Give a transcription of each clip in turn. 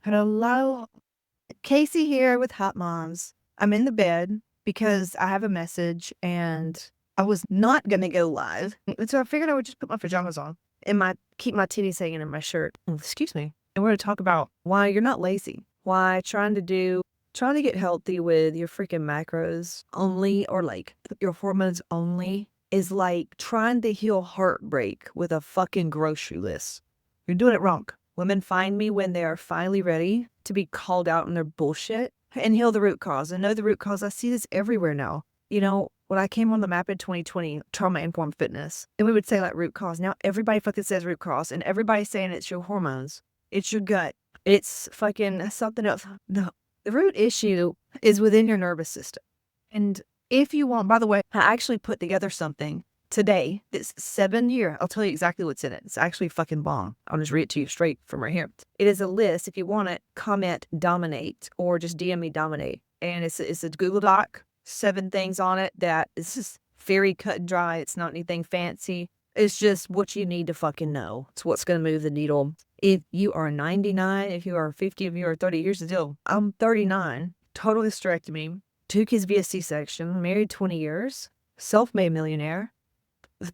Hello, Casey here with Hot Moms. I'm in the bed because I have a message and I was not going to go live. And so I figured I would just put my pajamas on and keep my titties hanging in my shirt. Excuse me. And we're going to talk about why you're not lazy, why trying to get healthy with your freaking macros only or like your hormones only is like trying to heal heartbreak with a fucking grocery list. You're doing it wrong. Women find me when they are finally ready to be called out on their bullshit and heal the root cause and know the root cause. I see this everywhere now. You know, when I came on the map in 2020, trauma-informed fitness, and we would say like root cause. Now everybody fucking says root cause and everybody's saying it's your hormones. It's your gut. It's fucking something else. No, the root issue is within your nervous system. And if you want, by the way, I actually put together something today, this 7-year, I'll tell you exactly what's in it. It's actually fucking bomb. I'll just read it to you straight from right here. It is a list. If you want it, comment dominate or just DM me dominate. And it's a Google Doc, 7 things on it that is just very cut and dry. It's not anything fancy. It's just what you need to fucking know. It's what's going to move the needle. If you are 99, if you are 50, if you are 30 years ago, I'm 39, total hysterectomy, 2 kids via C-section, married 20 years, self-made millionaire,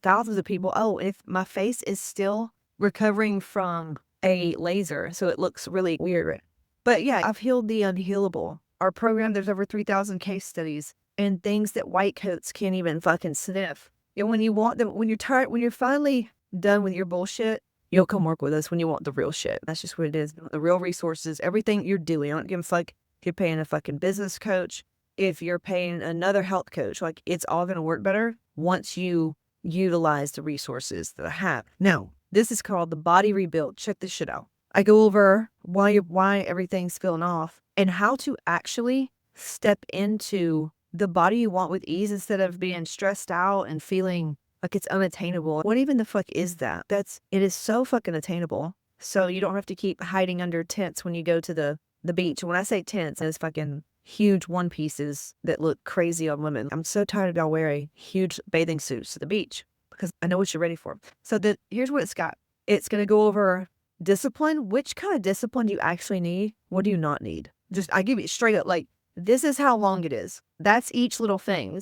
thousands of people. Oh, if my face is still recovering from a laser, so it looks really weird. But yeah, I've healed the unhealable. Our program, there's over 3,000 case studies and things that white coats can't even fucking sniff. You know, when you want them, when you're tired, when you're finally done with your bullshit, you'll come work with us when you want the real shit. That's just what it is. The real resources, everything you're doing. I don't give a fuck if you're paying a fucking business coach, if you're paying another health coach, like it's all going to work better once you utilize the resources that I have. Now, this is called the body rebuild. Check this shit out. I go over why everything's feeling off and how to actually step into the body you want with ease instead of being stressed out and feeling like it's unattainable. What even the fuck is that? It is so fucking attainable. So you don't have to keep hiding under tents when you go to the beach. When I say tents, it's fucking huge one pieces that look crazy on women. I'm so tired of y'all wearing huge bathing suits to the beach because I know what you're ready for. So here's what it's got. It's going to go over discipline. Which kind of discipline do you actually need? What do you not need? Just, I give you straight up, like, this is how long it is. That's each little thing.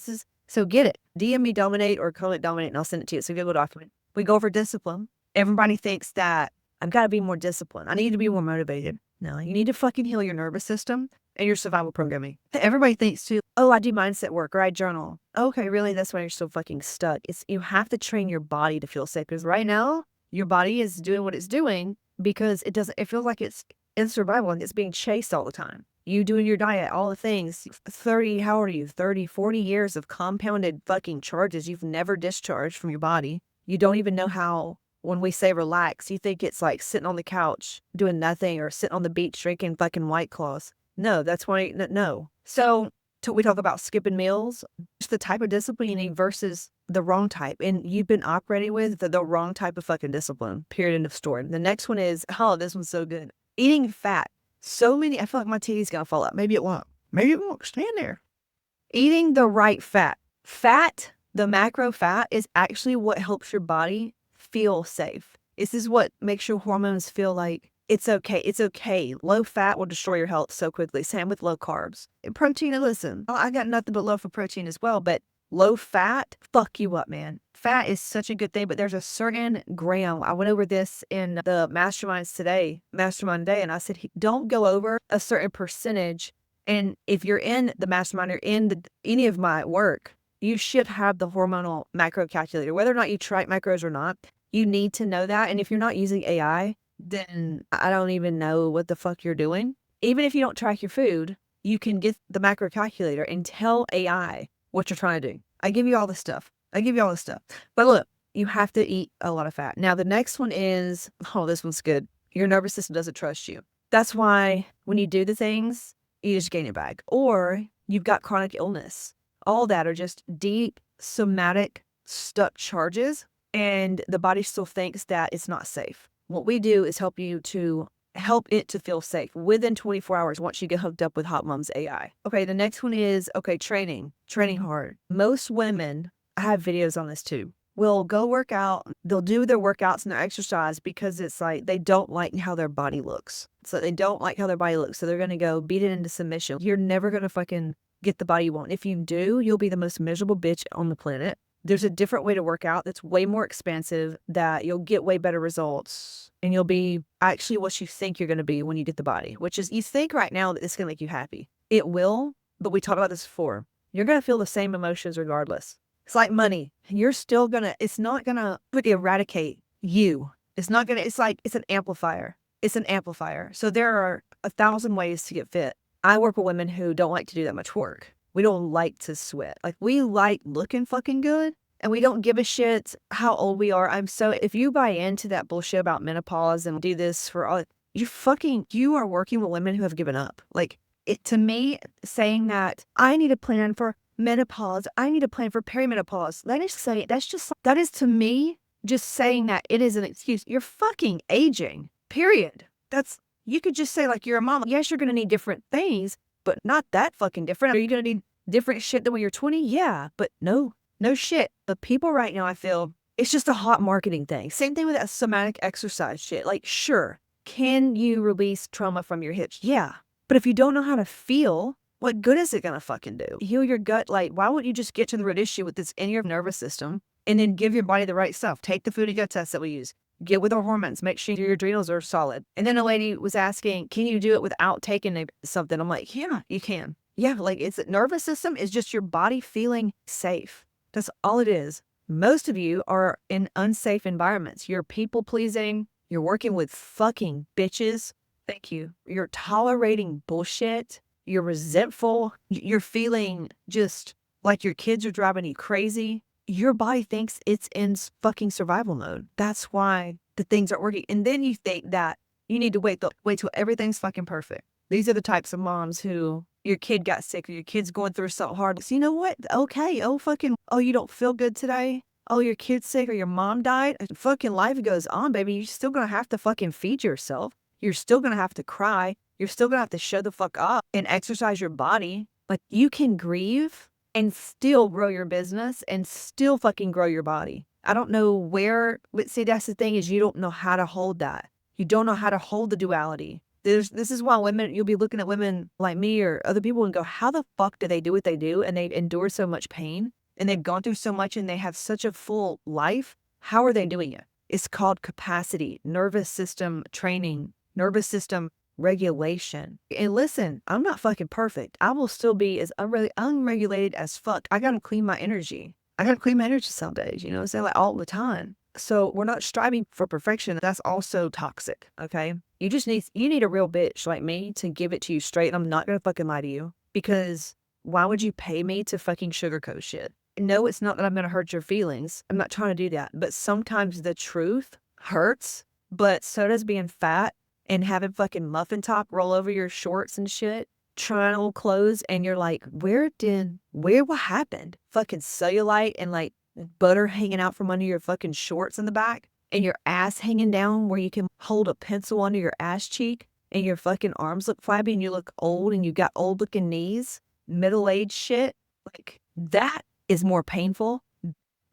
So get it. DM me dominate or call it dominate and I'll send it to you. It's a Google document. We go over discipline. Everybody thinks that I've got to be more disciplined. I need to be more motivated. No, you need to fucking heal your nervous system and your survival programming. Everybody thinks too, oh, I do mindset work or I journal. Okay, really? That's why you're so fucking stuck. You have to train your body to feel safe because right now your body is doing what it's doing because it feels like it's in survival and it's being chased all the time. You doing your diet, all the things, 30, how old are you? 30, 40 years of compounded fucking charges you've never discharged from your body. You don't even know how, when we say relax, you think it's like sitting on the couch doing nothing or sitting on the beach drinking fucking White Claws. No, that's why, no. So we talk about skipping meals, just the type of discipline you need versus the wrong type. And you've been operating with the wrong type of fucking discipline, period, end of story. The next one is, oh, this one's so good. Eating fat. I feel like my titty's gonna fall out. Maybe it won't. Maybe it won't. Stand there. Eating the right fat. Fat, the macro fat, is actually what helps your body feel safe. This is what makes your hormones feel like it's okay. It's okay. Low fat will destroy your health so quickly. Same with low carbs. And protein, listen, I got nothing but love for protein as well, but low fat, fuck you up, man. Fat is such a good thing, but there's a certain gram. I went over this in the mastermind day, and I said, don't go over a certain percentage. And if you're in the mastermind or in any of my work, you should have the hormonal macro calculator. Whether or not you track macros or not, you need to know that. And if you're not using AI, then I don't even know what the fuck you're doing. Even if you don't track your food, you can get the macro calculator and tell AI what you're trying to do. I give you all the stuff. But look, you have to eat a lot of fat. Now, the next one is, oh, this one's good. Your nervous system doesn't trust you. That's why when you do the things, you just gain it back. Or you've got chronic illness. All that are just deep, somatic, stuck charges. And the body still thinks that it's not safe. What we do is help it to feel safe within 24 hours once you get hooked up with Hot Mom's AI. Okay, the next one is, training hard. Most women, I have videos on this too. will go work out. They'll do their workouts and their exercise because it's like they don't like how their body looks. So they don't like how their body looks. So they're going to go beat it into submission. You're never going to fucking get the body you want. If you do, you'll be the most miserable bitch on the planet. There's a different way to work out that's way more expansive, that you'll get way better results, and you'll be actually what you think you're going to be when you get the body, which is you think right now that it's going to make you happy. It will, but we talked about this before. You're going to feel the same emotions regardless. It's like money. You're still going to, it's not going to eradicate you. It's not going to, it's like, it's an amplifier. It's an amplifier. So there are 1,000 ways to get fit. I work with women who don't like to do that much work. We don't like to sweat. Like, we like looking fucking good, and we don't give a shit how old we are. If you buy into that bullshit about menopause and do this for all, you are working with women who have given up. Like, to me, saying that I need a plan for menopause, I need a plan for perimenopause, that is to me just saying that it is an excuse. You're fucking aging, period. You could just say, like, you're a mom. Yes, you're going to need different things, but not that fucking different. Are you going to need different shit than when you're 20? Yeah, but no shit. But people right now, I feel, it's just a hot marketing thing. Same thing with that somatic exercise shit. Like, sure, can you release trauma from your hips? Yeah. But if you don't know how to feel, what good is it going to fucking do? Heal your gut. Like, why wouldn't you just get to the root issue with this in your nervous system and then give your body the right stuff? Take the food and gut test that we use. Get with our hormones. Make sure your adrenals are solid. And then a lady was asking, can you do it without taking something? I'm like, yeah, you can. Yeah, like, it's nervous system is just your body feeling safe. That's all it is. Most of you are in unsafe environments. You're people pleasing. You're working with fucking bitches. Thank you. You're tolerating bullshit. You're resentful. You're feeling just like your kids are driving you crazy. Your body thinks it's in fucking survival mode. That's why the things aren't working. And then you think that you need to wait till everything's fucking perfect. These are the types of moms who your kid got sick or your kid's going through something hard. So you know what? Okay. Oh, you don't feel good today? Oh, your kid's sick or your mom died? Fucking life goes on, baby. You're still going to have to fucking feed yourself. You're still going to have to cry. You're still going to have to show the fuck up and exercise your body. Like, you can grieve and still grow your business and still fucking grow your body. I don't know where, but see, that's the thing, is you don't know how to hold that. You don't know how to hold the duality. This is why you'll be looking at women like me or other people and go, how the fuck do they do what they do? And they endure so much pain and they've gone through so much and they have such a full life. How are they doing it? It's called capacity, nervous system training, nervous system regulation. And listen, I'm not fucking perfect. I will still be as unregulated as fuck. I gotta clean my energy. I gotta clean my energy some days, you know what I'm saying? Like, all the time. So we're not striving for perfection. That's also toxic, okay? You need a real bitch like me to give it to you straight. And I'm not gonna fucking lie to you, because why would you pay me to fucking sugarcoat shit? No, it's not that I'm gonna hurt your feelings. I'm not trying to do that. But sometimes the truth hurts, but so does being fat and having fucking muffin top roll over your shorts and shit, trying on clothes, and you're like, what happened? Fucking cellulite and like butter hanging out from under your fucking shorts in the back, and your ass hanging down where you can hold a pencil under your ass cheek, and your fucking arms look flabby, and you look old, and you got old looking knees, middle-aged shit. Like, that is more painful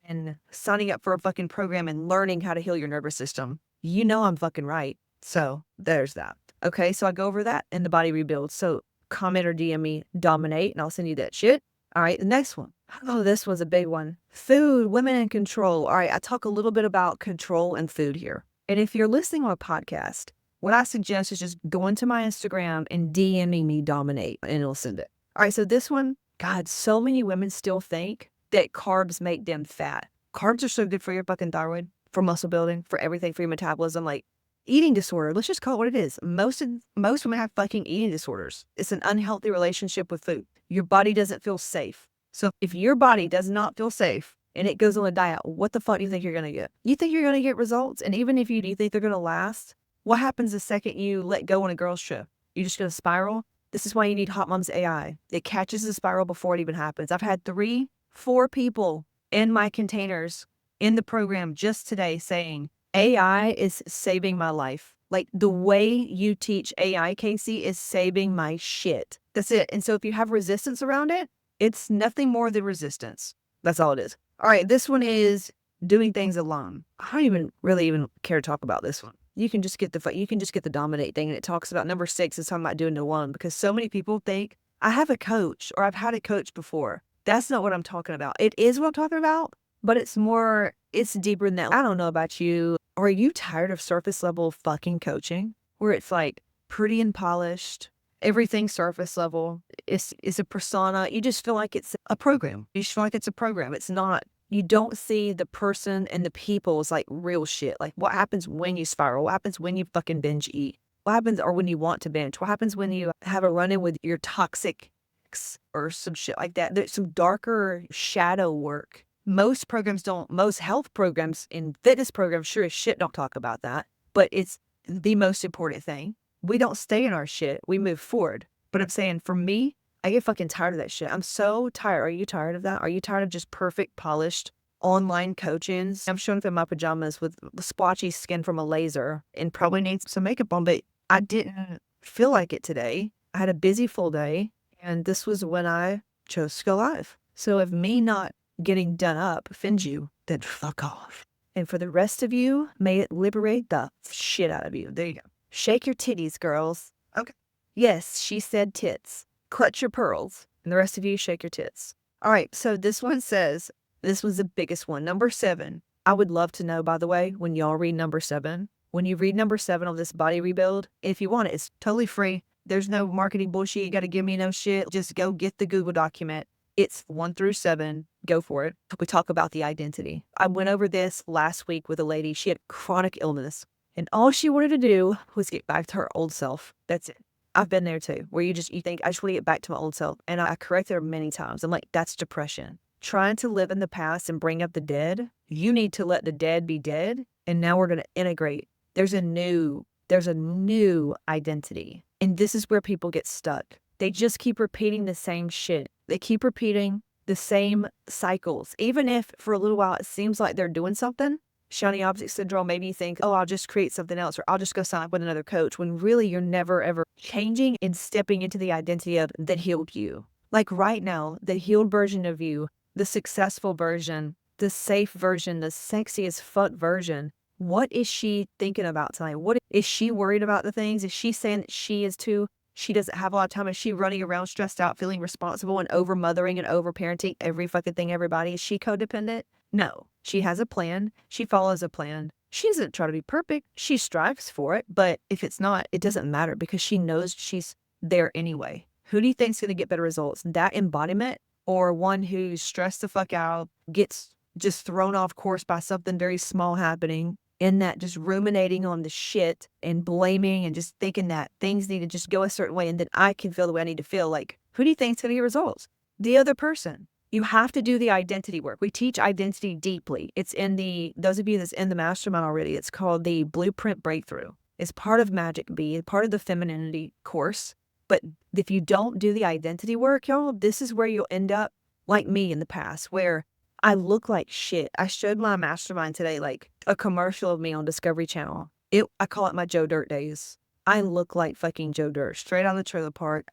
than signing up for a fucking program and learning how to heal your nervous system. You know I'm fucking right. So there's that. Okay, so I go over that and the body rebuilds. So comment or DM me, dominate, and I'll send you that shit. All right, the next one. Oh, this was a big one. Food, women in control. All right, I talk a little bit about control and food here. And if you're listening on a podcast, what I suggest is just going to my Instagram and DMing me dominate, and it'll send it. All right, so this one, God, so many women still think that carbs make them fat. Carbs are so good for your fucking thyroid, for muscle building, for everything, for your metabolism. Like, eating disorder, let's just call it what it is. Most women have fucking eating disorders. It's an unhealthy relationship with food. Your body doesn't feel safe. So if your body does not feel safe and it goes on a diet, what the fuck do you think you're going to get? You think you're going to get results? And even if you do think they're going to last, what happens the second you let go on a girl's trip? You're just going to spiral? This is why you need Hot Moms AI. It catches the spiral before it even happens. I've had 3-4 people in my containers in the program just today saying, AI is saving my life. Like, the way you teach AI, Casey, is saving my shit. That's it. And so if you have resistance around it, it's nothing more than resistance. That's all it is. All right, this one is doing things alone. I don't even really even care to talk about this one. You can just get the dominate thing, and it talks about number 6 is talking about doing it alone, because so many people think I have a coach or I've had a coach before. That's not what I'm talking about. It is what I'm talking about, but it's deeper than that. I don't know about you. Are you tired of surface level fucking coaching where it's like pretty and polished, everything surface level? It's a persona. You just feel like it's a program. You just feel like it's a program. It's not. You don't see the person and the people as like real shit. Like what happens when you spiral? What happens when you fucking binge eat? What happens, or when you want to binge? What happens when you have a run-in with your toxic ex or some shit like that? There's some darker shadow work. Most health programs and fitness programs sure as shit don't talk about that. But it's the most important thing. We don't stay in our shit. We move forward. But I'm saying for me, I get fucking tired of that shit. I'm so tired. Are you tired of that? Are you tired of just perfect, polished online coachings? I'm showing up in my pajamas with splotchy skin from a laser and probably needs some makeup on, but I didn't feel like it today. I had a busy full day, and this was when I chose to go live. So if me not getting done up offends you, then fuck off. And for the rest of you, may it liberate the shit out of you. There you go. Shake your titties, girls. Okay. Yes, she said tits. Clutch your pearls. And the rest of you, shake your tits. All right, so this one says, this was the biggest one. Number 7. I would love to know, by the way, when y'all read number 7, when you read number 7 on this body rebuild, if you want it, it's totally free. There's no marketing bullshit. You got to give me no shit. Just go get the Google document. It's 1 through 7. Go for it. We talk about the identity. I went over this last week with a lady. She had chronic illness, and all she wanted to do was get back to her old self. That's it. I've been there too, where you think, I just want to get back to my old self. And I corrected her many times. I'm like, that's depression. Trying to live in the past and bring up the dead. You need to let the dead be dead. And now we're going to integrate. There's a new identity. And this is where people get stuck. They just keep repeating the same shit. They keep repeating the same cycles. Even if for a little while it seems like they're doing something, shiny object syndrome, maybe you think, oh, I'll just create something else, or I'll just go sign up with another coach, when really you're never ever changing and stepping into the identity of that healed you. Like right now, the healed version of you, the successful version, the safe version, the sexy as fuck version. What is she thinking about tonight? What is she worried about? The things? Is she saying that she doesn't have a lot of time? Is she running around stressed out, feeling responsible and over mothering and over parenting every fucking thing, everybody? Is she codependent? No. She has a plan. She follows a plan. She doesn't try to be perfect. She strives for it. But if it's not, it doesn't matter, because she knows she's there anyway. Who do you think's going to get better results? That embodiment, or one who's stressed the fuck out, gets just thrown off course by something very small happening, in that just ruminating on the shit and blaming and just thinking that things need to just go a certain way and then I can feel the way I need to feel? Like, who do you think's going to get results? The other person. You have to do the identity work. We teach identity deeply. It's in those of you that's in the mastermind already, it's called the Blueprint Breakthrough. It's part of Magic B, part of the femininity course. But if you don't do the identity work, y'all, this is where you'll end up like me in the past, where I look like shit. I showed my mastermind today, like a commercial of me on Discovery Channel. I call it my Joe Dirt days. I look like fucking Joe Dirt, straight out of the trailer park.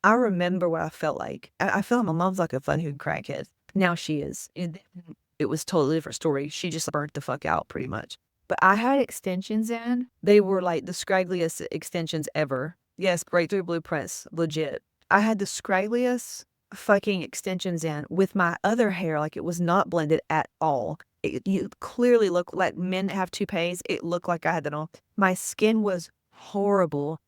I remember what I felt like. I feel like my mom's like a funhood crackhead. Now she is. It was a totally different story. She just burnt the fuck out pretty much. But I had extensions in. They were like the scraggliest extensions ever. Yes, breakthrough blueprints, legit. I had the scraggliest fucking extensions in with my other hair. Like, it was not blended at all. You clearly look like men have toupees. It looked like I had that on. My skin was horrible.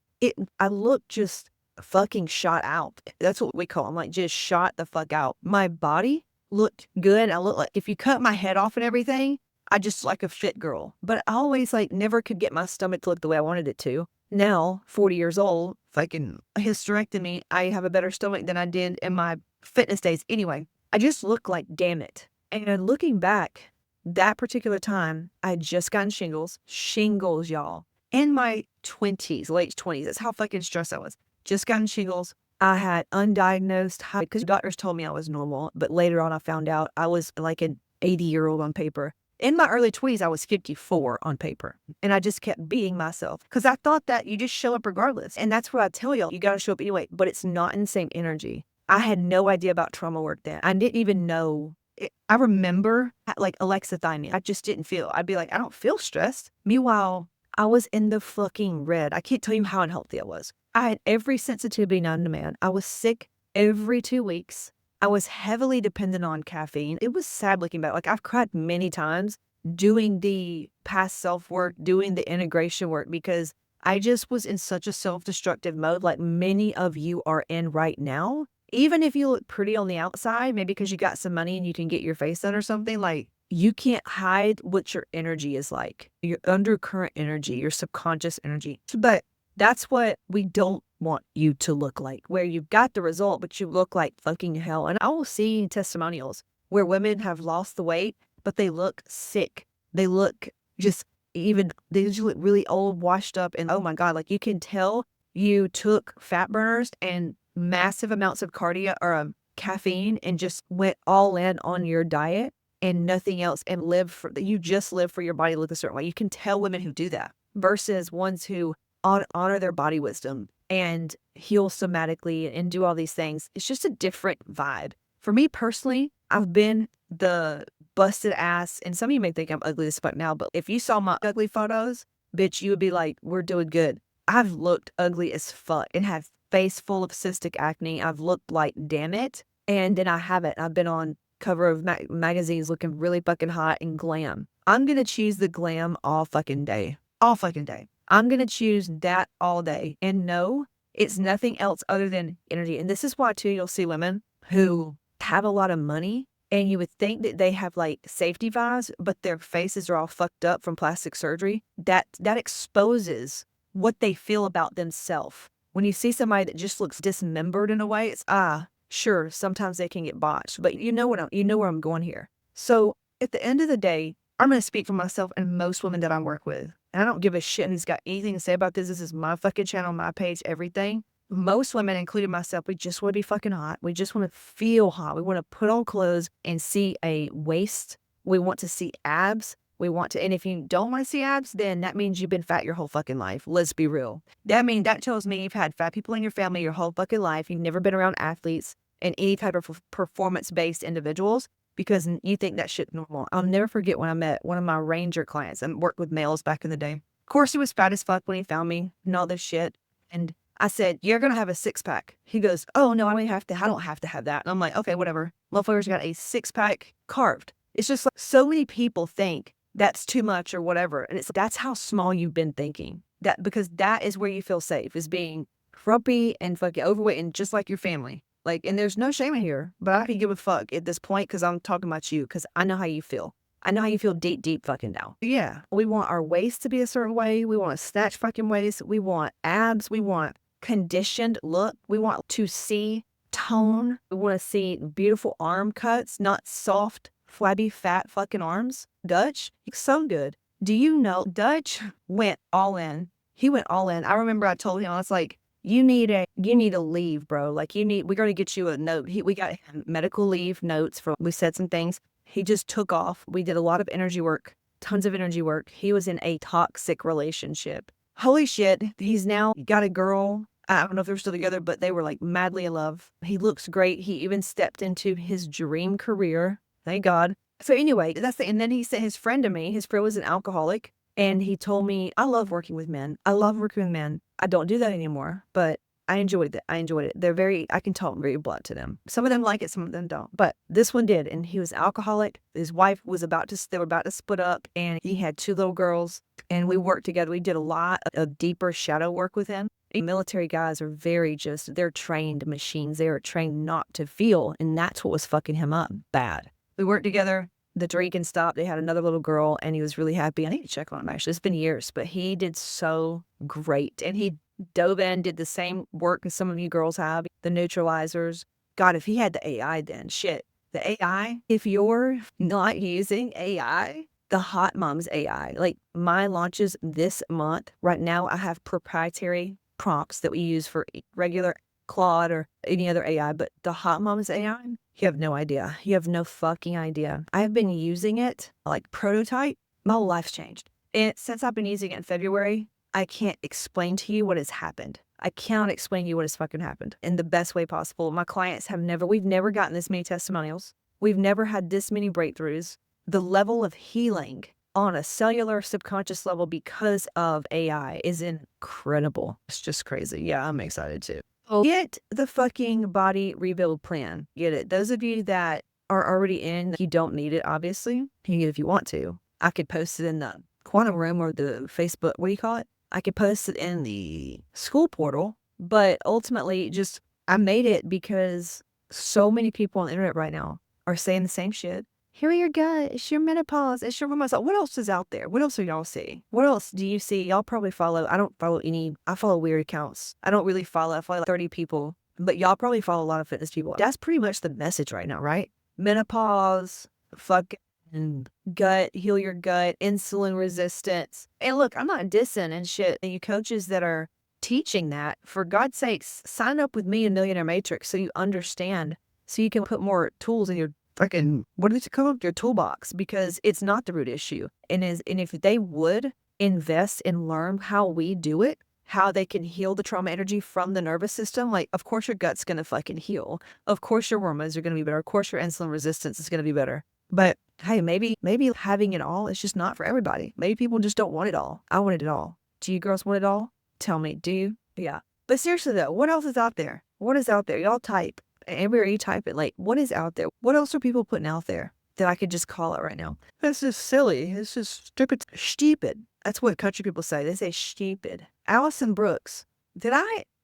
I looked just fucking shot out. That's what we call them, like just shot the fuck out. My body looked good. I looked like, if you cut my head off and everything, I just like a fit girl. But I always like never could get my stomach to look the way I wanted it to. Now, 40 years old, fucking hysterectomy, I have a better stomach than I did in my fitness days. Anyway, I just look like, damn it. And looking back, that particular time, I had just gotten shingles, y'all, in my 20s, late 20s. That's how fucking stressed I was. Just gotten shingles. I had undiagnosed high, because doctors told me I was normal, but later on I found out I was like an 80-year-old on paper. In my early 20s, I was 54 on paper, and I just kept beating myself because I thought that you just show up regardless. And that's what I tell y'all, you got to show up anyway, but it's not in the same energy. I had no idea about trauma work then. I didn't even know I remember like alexithymia. I just didn't feel. I'd be like, I don't feel stressed. Meanwhile, I was in the fucking red. I can't tell you how unhealthy I was. I had every sensitivity known to man. I was sick every 2 weeks. I was heavily dependent on caffeine. It was sad looking back. Like I've cried many times doing the past self work, doing the integration work, because I just was in such a self-destructive mode like many of you are in right now. Even if you look pretty on the outside, maybe because you got some money and you can get your face done or something, like you can't hide what your energy is like, your undercurrent energy, your subconscious energy. But that's what we don't want you to look like, where you've got the result, but you look like fucking hell. And I will see testimonials where women have lost the weight, but they look sick. They look just they just look really old, washed up. And oh my God, like you can tell you took fat burners and massive amounts of cardio or caffeine and just went all in on your diet and nothing else, and you just live for your body to look a certain way. You can tell women who do that versus ones who honor their body wisdom and heal somatically and do all these things. It's just a different vibe. For me personally, I've been the busted ass, and some of you may think I'm ugly as fuck now, but if you saw my ugly photos, bitch, you would be like, we're doing good. I've looked ugly as fuck and have face full of cystic acne. I've looked like, damn it. And then I haven't. I've been on cover of magazines looking really fucking hot and glam. I'm going to choose the glam all fucking day. All fucking day. I'm going to choose that all day. And no, it's nothing else other than energy. And this is why too, you'll see women who have a lot of money and you would think that they have like safety vibes, but their faces are all fucked up from plastic surgery. That exposes what they feel about themselves. When you see somebody that just looks dismembered in a way, it's sure, sometimes they can get botched, but you know where I'm going here. So at the end of the day, I'm going to speak for myself and most women that I work with. And I don't give a shit who's got anything to say about this. This is my fucking channel, my page, everything. Most women, including myself, we just want to be fucking hot. We just want to feel hot. We want to put on clothes and see a waist. We want to see abs. And if you don't want to see abs, then that means you've been fat your whole fucking life. Let's be real. That tells me you've had fat people in your family your whole fucking life. You've never been around athletes and any type of performance-based individuals because you think that shit's normal. I'll never forget when I met one of my ranger clients and worked with males back in the day. Of course, he was fat as fuck when he found me and all this shit. And I said, you're going to have a six-pack. He goes, oh, no, I don't have to have that. And I'm like, okay, whatever. Motherfucker's got a six-pack carved. It's just like so many people think that's too much or whatever. And that's how small you've been thinking. Because that is where you feel safe, is being frumpy and fucking overweight and just like your family. Like, and there's no shame in here, but I can give a fuck at this point because I'm talking about you because I know how you feel. I know how you feel deep, deep fucking down. Yeah. We want our waist to be a certain way. We want a snatch fucking waist. We want abs. We want conditioned look. We want to see tone. We want to see beautiful arm cuts, not soft, flabby, fat fucking arms. Dutch, he's so good. Do you know Dutch went all in? He went all in. I remember I told him, I was like, you need a leave, bro. Like we're going to get you a note. We got medical leave notes we said some things. He just took off. We did a lot of energy work, tons of energy work. He was in a toxic relationship. Holy shit. He's now got a girl. I don't know if they're still together, but they were like madly in love. He looks great. He even stepped into his dream career. Thank God. So anyway, and then he sent his friend to me. His friend was an alcoholic. And he told me, I love working with men. I love working with men. I don't do that anymore, but I enjoyed it. I can talk very blunt to them. Some of them like it, some of them don't. But this one did. And he was alcoholic. His wife they were about to split up. And he had 2 little girls. And we worked together. We did a lot of deeper shadow work with him. Military guys are they're trained machines. They are trained not to feel. And that's what was fucking him up bad. We worked together. The drinking stopped. They had another little girl and he was really happy. I need to check on him actually. It's been years, but he did so great. And he dove in, did the same work as some of you girls have, the neutralizers. God, if he had the AI then, shit. The AI, if you're not using AI, the Hot Moms AI, like my launches this month, right now I have proprietary prompts that we use for regular Claude or any other AI, but the Hot Moms AI, you have no idea. You have no fucking idea. I have been using it like prototype. My whole life's changed. And since I've been using it in February, I can't explain to you what has happened. I cannot explain to you what has fucking happened in the best way possible. My clients we've never gotten this many testimonials. We've never had this many breakthroughs. The level of healing on a cellular subconscious level because of AI is incredible. It's just crazy. Yeah, I'm excited too. Get the fucking body rebuild plan. Get it. Those of you that are already in, you don't need it, obviously. You can get it if you want to. I could post it in the quantum room or the Facebook, what do you call it? I could post it in the school portal, but ultimately just I made it because so many people on the internet right now are saying the same shit. Heal your gut. It's your menopause. It's your hormones. What else is out there? What else do y'all see? What else do you see? Y'all probably follow. I don't follow any. I follow weird accounts. I don't really follow. I follow like 30 people, but y'all probably follow a lot of fitness people. That's pretty much the message right now, right? Menopause, fucking gut, heal your gut, insulin resistance. And look, I'm not dissing and shit. And you coaches that are teaching that, for God's sakes, sign up with me in Millionaire Matrix so you understand, so you can put more tools in your fucking, what is it called? Your toolbox, because it's not the root issue. And if they would invest and learn how we do it, how they can heal the trauma energy from the nervous system, like, of course your gut's going to fucking heal. Of course your hormones are going to be better. Of course your insulin resistance is going to be better. But hey, maybe having it all is just not for everybody. Maybe people just don't want it all. I want it all. Do you girls want it all? Tell me, do you? Yeah. But seriously though, what else is out there? What is out there? Y'all type. Everywhere you type it, like, what is out there? What else are people putting out there that I could just call it right now? That's just silly. It's just stupid. Stupid. That's what country people say. They say stupid. Allison Brooks.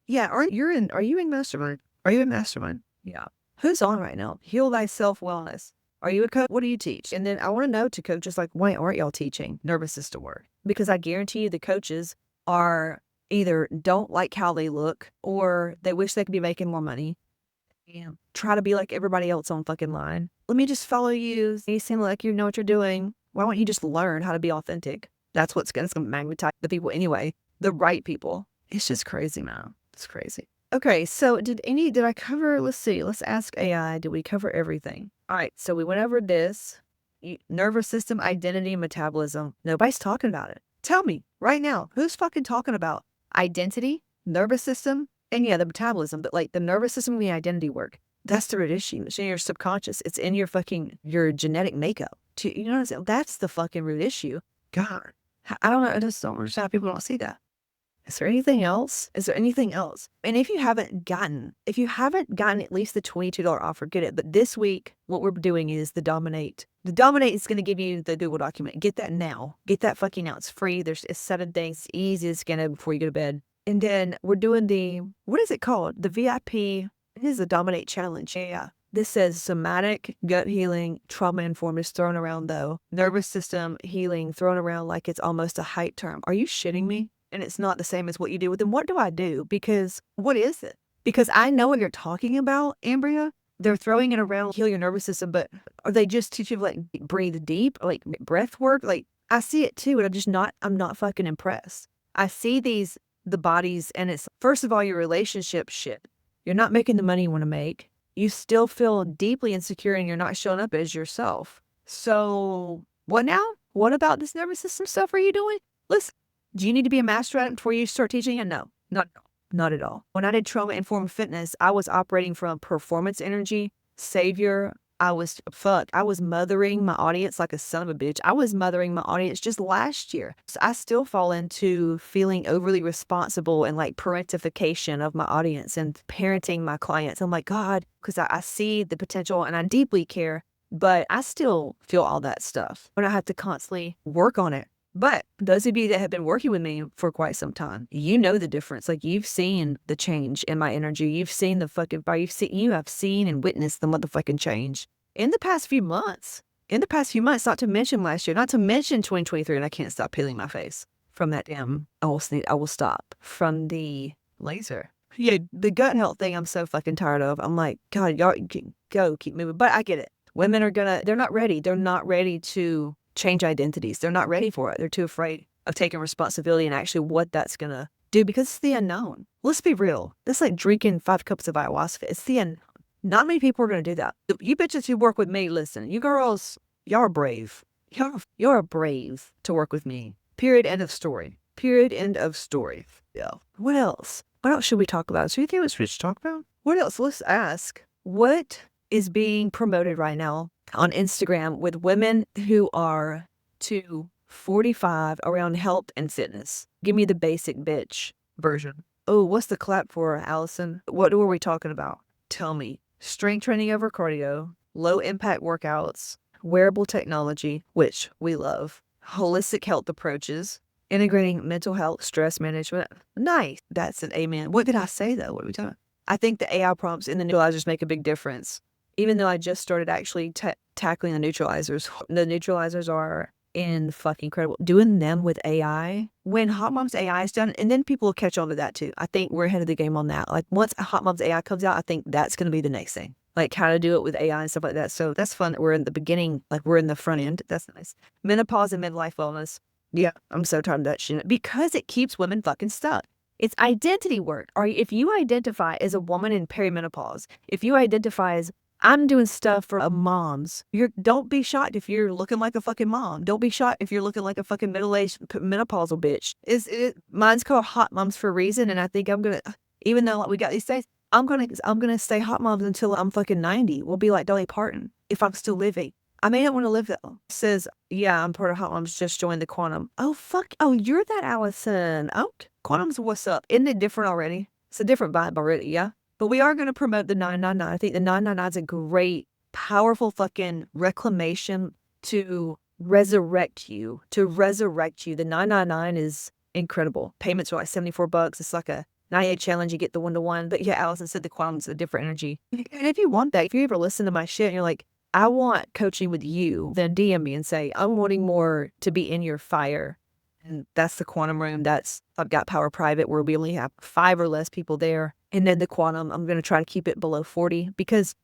Yeah, are you in Mastermind? Are you in Mastermind? Yeah. Who's on right now? Heal Thyself Wellness. Are you a coach? What do you teach? And then I want to know to coaches, like, why aren't y'all teaching nervous system work? Because I guarantee you the coaches are either don't like how they look or they wish they could be making more money. Yeah. Try to be like everybody else on fucking line. Let me just follow you. You seem like you know what you're doing. Why don't you just learn how to be authentic? That's what's going to magnetize the people anyway. The right people. It's just crazy, man. It's crazy. Okay, so did I cover, let's see, let's ask AI, did we cover everything? All right, so we went over this. Nervous system, identity, metabolism. Nobody's talking about it. Tell me right now, who's fucking talking about identity, nervous system, and yeah, the metabolism, but like the nervous system and the identity work. That's the root issue. It's in your subconscious. It's in your genetic makeup. You know what I'm saying? That's the fucking root issue. God, I don't know. I just don't understand how people don't see that. Is there anything else? Is there anything else? And if you haven't gotten at least the $22 offer, get it. But this week, what we're doing is the Dominate. The Dominate is going to give you the Google document. Get that now. Get that fucking now. It's free. It's 7 days. Easy as skin before you go to bed. And then we're doing what is it called? The VIP. It is the Dominate Challenge. Yeah. This says somatic gut healing, trauma-informed is thrown around though. Nervous system healing thrown around like it's almost a hype term. Are you shitting me? And it's not the same as what you do. Then what do I do? Because what is it? Because I know what you're talking about, Ambria. They're throwing it around, heal your nervous system, but are they just teach you like breathe deep, like breath work? Like I see it too, and I'm not fucking impressed. I see the bodies, and it's first of all your relationship shit. You're not making the money you want to make. You still feel deeply insecure and you're not showing up as yourself. So what now? What about this nervous system stuff are you doing? Listen. Do you need to be a master at it before you start teaching it? No, not at all. When I did trauma-informed fitness, I was operating from performance energy, savior. I was mothering my audience like a son of a bitch. I was mothering my audience just last year. So I still fall into feeling overly responsible and like parentification of my audience and parenting my clients. I'm like, God, because I see the potential and I deeply care, but I still feel all that stuff. But I have to constantly work on it. But those of you that have been working with me for quite some time, you know the difference. Like you've seen the change in my energy. You've seen the fucking fire. You have seen and witnessed the motherfucking change in the past few months. Not to mention last year, not to mention 2023. And I can't stop peeling my face from that damn. I will stop from the laser. Yeah, the gut health thing. I'm so fucking tired of. I'm like, God, y'all go keep moving. But I get it. Women they're not ready. They're not ready to change identities. They're not ready for it. They're too afraid of taking responsibility and actually what that's going to do because it's the unknown. Let's be real. That's like drinking 5 cups of ayahuasca. It's the unknown. Not many people are going to do that. You bitches who work with me, listen, you girls, y'all are brave. You're brave to work with me. Period. End of story. Period. End of story. Yeah. What else? What else should we talk about? So you think we should talk about? What else? Let's ask. What is being promoted right now on Instagram with women who are to 45 around health and fitness. Give me the basic bitch version. Oh, what's the clap for, Allison? What were we talking about? Tell me. Strength training over cardio, low impact workouts, wearable technology, which we love, holistic health approaches, integrating mental health, stress management. Nice. That's an amen. What did I say though? What are we talking about? I think the AI prompts and the neutralizers make a big difference. Even though I just started actually tackling the neutralizers are in fucking incredible. Doing them with AI, when Hot Moms AI is done, and then people will catch on to that too. I think we're ahead of the game on that. Like once Hot Moms AI comes out, I think that's going to be the next thing. Like how to do it with AI and stuff like that. So that's fun that we're in the beginning, like we're in the front end. That's nice. Menopause and midlife wellness. Yeah, I'm so tired of that shit because it keeps women fucking stuck. It's identity work. Or if you identify as a woman in perimenopause, if you identify as I'm doing stuff for moms. Don't be shocked if you're looking like a fucking mom. Don't be shocked if you're looking like a fucking middle-aged menopausal bitch. Mine's called Hot Moms for a reason, and I think I'm gonna, even though like we got these days, I'm gonna stay Hot Moms until I'm fucking 90. We'll be like Dolly Parton if I'm still living. I may not want to live though. Says, yeah, I'm part of Hot Moms. Just joined the Quantum. Oh fuck. Oh, you're that Allison. Oh, Quantum's what's up? Isn't it different already? It's a different vibe already. Yeah. But we are going to promote the 999. I think the 999 is a great, powerful fucking reclamation to resurrect you. The 999 is incredible. Payments are like $74. It's like a 98 challenge. You get the 1-to-1. But yeah, Allison said the quantum's a different energy. And if you want that, if you ever listen to my shit and you're like, I want coaching with you, then DM me and say, I'm wanting more to be in your fire. And that's the quantum room. I've got Power Private where we only have 5 or less people there. And then the quantum, I'm going to try to keep it below 40 because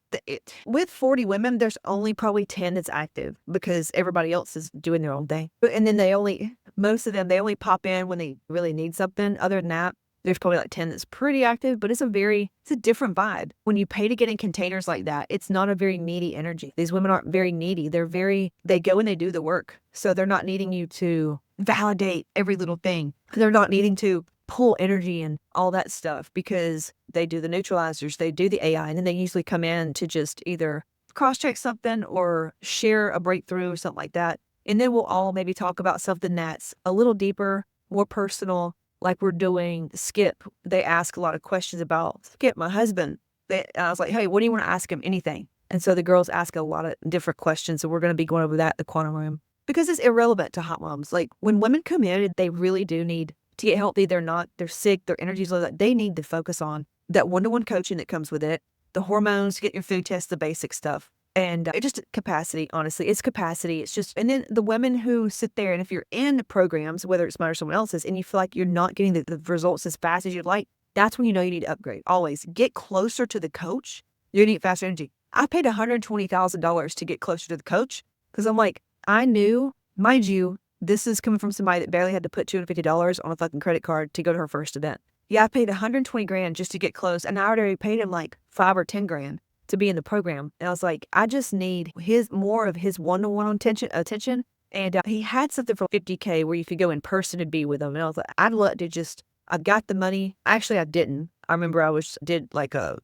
with 40 women, there's only probably 10 that's active because everybody else is doing their own thing. And then most of them, they only pop in when they really need something. Other than that, there's probably like 10 that's pretty active, but it's a different vibe. When you pay to get in containers like that, it's not a very needy energy. These women aren't very needy. They go and they do the work. So they're not needing you to validate every little thing. They're not needing to pull energy and all that stuff because they do the neutralizers, they do the AI, and then they usually come in to just either cross-check something or share a breakthrough or something like that. And then we'll all maybe talk about something that's a little deeper, more personal, like we're doing Skip. They ask a lot of questions about Skip, my husband. I was like, hey, what do you want to ask him? Anything. And so the girls ask a lot of different questions. So we're going to be going over that in the quantum room because it's irrelevant to Hot Moms. Like when women come in, they really do need to get healthy. They're sick, their energy's low. They need to focus on that 1-to-1 coaching that comes with it, the hormones, get your food test, the basic stuff. And it's just capacity, honestly. It's capacity. It's just, and then the women who sit there, and if you're in programs, whether it's mine or someone else's, and you feel like you're not getting the results as fast as you'd like, that's when you know you need to upgrade. Always get closer to the coach. You need faster energy. I paid $120,000 to get closer to the coach because I'm like, I knew, mind you, this is coming from somebody that barely had to put $250 on a fucking credit card to go to her first event. Yeah, I paid $120,000 just to get close, and I already paid him like $5 or $10,000 to be in the program. And I was like, I just need more of his 1-to-1 attention. And he had something for $50,000 where you could go in person and be with him. And I was like, I'd love to I got the money. Actually, I didn't. I remember did like a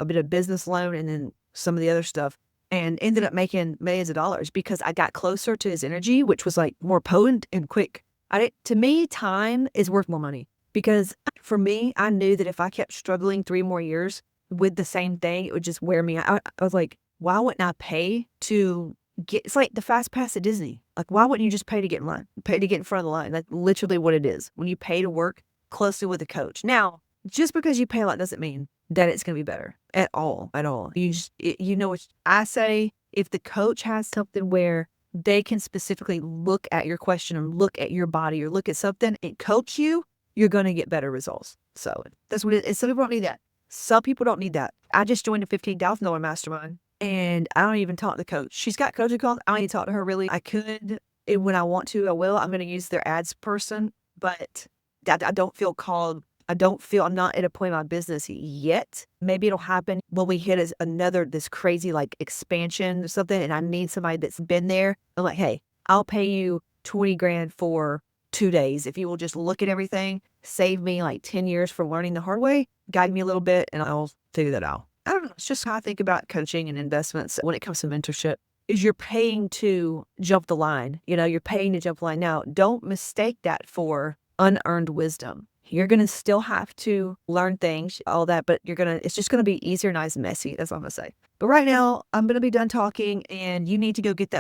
bit of business loan and then some of the other stuff. And ended up making millions of dollars because I got closer to his energy, which was like more potent and quick. To me, time is worth more money because for me, I knew that if I kept struggling 3 more years with the same thing, it would just wear me out. I was like, why wouldn't I pay to it's like the fast pass at Disney. Like, why wouldn't you just pay to get in line? Pay to get in front of the line. That's literally what it is when you pay to work closely with a coach. Now, just because you pay a lot doesn't mean that it's going to be better at all. You know what I say? If the coach has something where they can specifically look at your question or look at your body or look at something and coach you, you're going to get better results. So that's what it is. Some people don't need that. Some people don't need that. I just joined a $15,000 mastermind and I don't even talk to the coach. She's got coaching calls. I don't need to talk to her really. I could, when I want to, I will. I'm going to use their ads person, but I don't feel called. I'm not at a point in my business yet. Maybe it'll happen when we hit this crazy like expansion or something. And I need somebody that's been there. I'm like, hey, I'll pay you $20,000 for 2 days. If you will just look at everything, save me like 10 years from learning the hard way, guide me a little bit and I'll figure that out. I don't know. It's just how I think about coaching and investments when it comes to mentorship is you're paying to jump the line. You're paying to jump the line. Now, don't mistake that for unearned wisdom. You're going to still have to learn things, all that, but it's just going to be easier, not as messy. That's all I'm going to say. But right now, I'm going to be done talking and you need to go get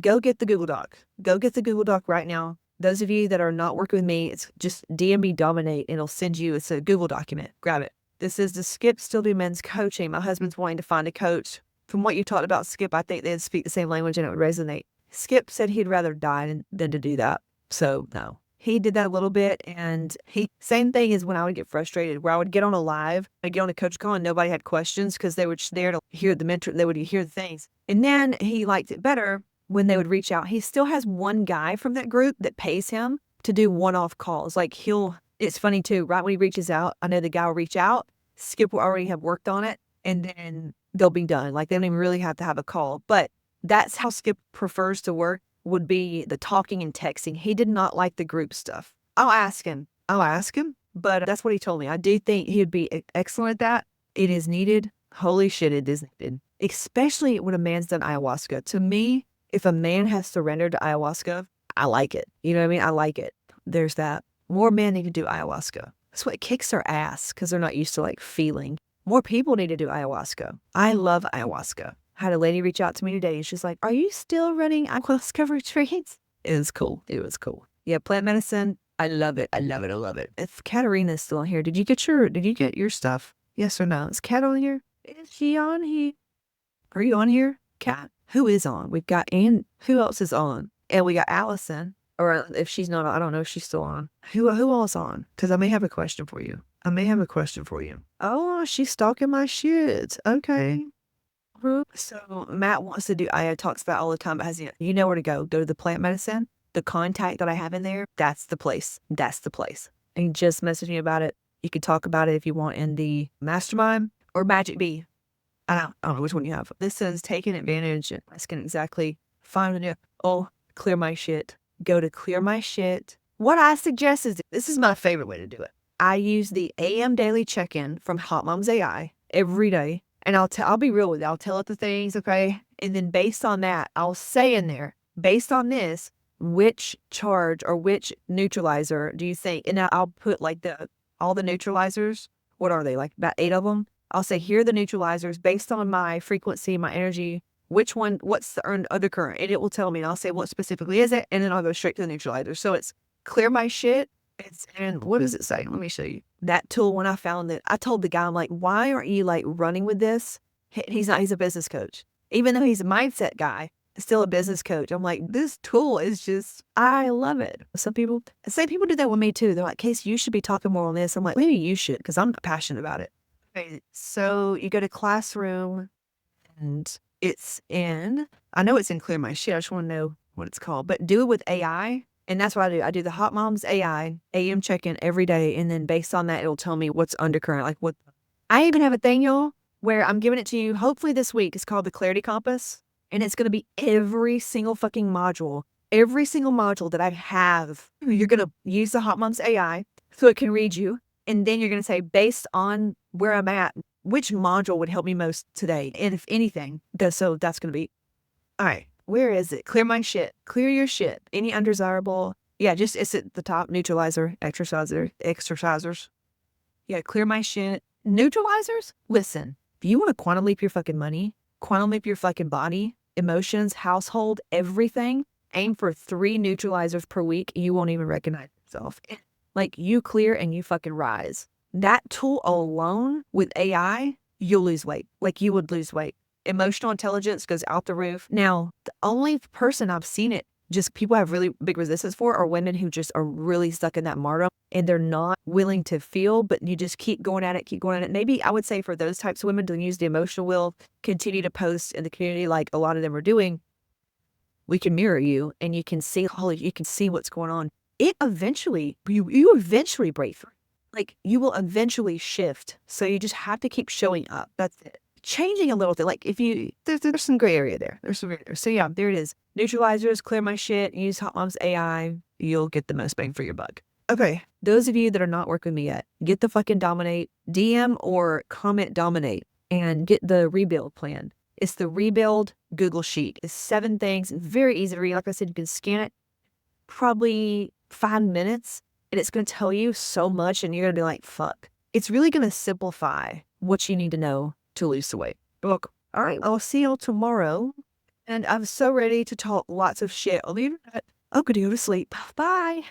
go get the Google Doc. Go get the Google Doc right now. Those of you that are not working with me, it's just DMB Dominate and it'll send you, it's a Google document. Grab it. This is the Skip Still Do Men's Coaching. My husband's wanting to find a coach. From what you talked about Skip, I think they'd speak the same language and it would resonate. Skip said he'd rather die than to do that. So no. He did that a little bit and same thing as when I would get frustrated, where I would get on a live, I'd get on a coach call and nobody had questions because they were just there to hear the mentor, they would hear the things. And then he liked it better when they would reach out. He still has one guy from that group that pays him to do one-off calls. Like it's funny too, right when he reaches out, I know the guy will reach out, Skip will already have worked on it, and then they'll be done. Like they don't even really have to have a call. But that's how Skip prefers to work, would be the talking and texting. He did not like the group stuff. I'll ask him, but that's what he told me. I do think he'd be excellent at that. It is needed. Holy shit, it is needed. Especially when a man's done ayahuasca. To me, if a man has surrendered to ayahuasca, I like it. You know what I mean? I like it. There's that. More men need to do ayahuasca. That's what kicks their ass because they're not used to feeling. More people need to do ayahuasca. I love ayahuasca. I had a lady reach out to me today and she's like, are you still running ayahuasca retreats? It was cool. It was cool. Yeah, plant medicine. I love it. I love it. I love it. If Katarina's still on here, did you get your stuff? Yes or no? Is Kat on here? Is she on here? Are you on here, Kat? Who is on? We've got who else is on? And we got Allison. Or if she's not, I don't know if she's still on. Who else on? Because I may have a question for you. Oh, she's stalking my shit. Okay. So Matt wants to do, talks about all the time, but you know where to go. Go to the plant medicine. The contact that I have in there, that's the place. And just message me about it. You can talk about it if you want in the mastermind or Magic Bee. I don't know which one you have. This says taking advantage. Asking exactly. Find a clear my shit. Go to clear my shit. What I suggest is, this is my favorite way to do it. I use the AM daily check-in from Hot Moms AI every day. And I'll be real with you. I'll tell it the things, okay? And then based on that, I'll say in there, based on this, which charge or which neutralizer do you think? And I'll put all the neutralizers. What are they? About 8 of them. I'll say, here are the neutralizers based on my frequency, my energy. Which one, what's the undercurrent? And it will tell me, and I'll say, what specifically is it? And then I'll go straight to the neutralizer. So it's clear my shit. And what does it say? Let me show you. That tool, when I found it, I told the guy, I'm like, why aren't you running with this? He's a business coach. Even though he's a mindset guy, still a business coach. I'm like, this tool is just, I love it. Some people do that with me too. They're like, Casey, you should be talking more on this. I'm like, maybe you should, because I'm passionate about it. Okay, so you go to classroom and I know it's in Clear My Shit. I just want to know what it's called, but do it with AI. And that's what I do. I do the Hot Moms AI AM check-in every day. And then based on that, it'll tell me what's undercurrent. I even have a thing, y'all, where I'm giving it to you hopefully this week. It's called the Clarity Compass. And it's going to be every single fucking module. Every single module that I have, you're going to use the Hot Moms AI so it can read you. And then you're going to say, based on where I'm at, which module would help me most today? And if anything, so that's going to be, all right. Where is it? Clear my shit. Clear your shit. Any undesirable. Yeah, it's at the top. Neutralizer, exercisers. Yeah, clear my shit. Neutralizers? Listen, if you want to quantum leap your fucking money, quantum leap your fucking body, emotions, household, everything, aim for 3 neutralizers per week. You won't even recognize yourself. You clear and you fucking rise. That tool alone with AI, you'll lose weight. You would lose weight. Emotional intelligence goes out the roof. Now, the only person I've seen it, just people have really big resistance for, are women who just are really stuck in that martyrdom and they're not willing to feel, but you just keep going at it. Maybe I would say for those types of women to use the emotional will, continue to post in the community like a lot of them are doing, we can mirror you and you can see, you can see what's going on. It eventually, you eventually break through. You will eventually shift. So you just have to keep showing up. That's it. Changing a little bit. There's some gray area there. So yeah, there it is. Neutralizers, clear my shit, use Hot Moms AI. You'll get the most bang for your buck. Okay. Those of you that are not working with me yet, get the fucking Dominate, DM or comment Dominate. and get the rebuild plan. It's the rebuild Google Sheet. It's 7 things. It's very easy to read. Like I said, you can scan it probably 5 minutes and it's going to tell you so much and you're going to be like, fuck. It's really going to simplify what you need to know to lose the weight. You're welcome. All right, I'll see y'all tomorrow. And I'm so ready to talk lots of shit on the internet. I'm going to go to sleep. Bye.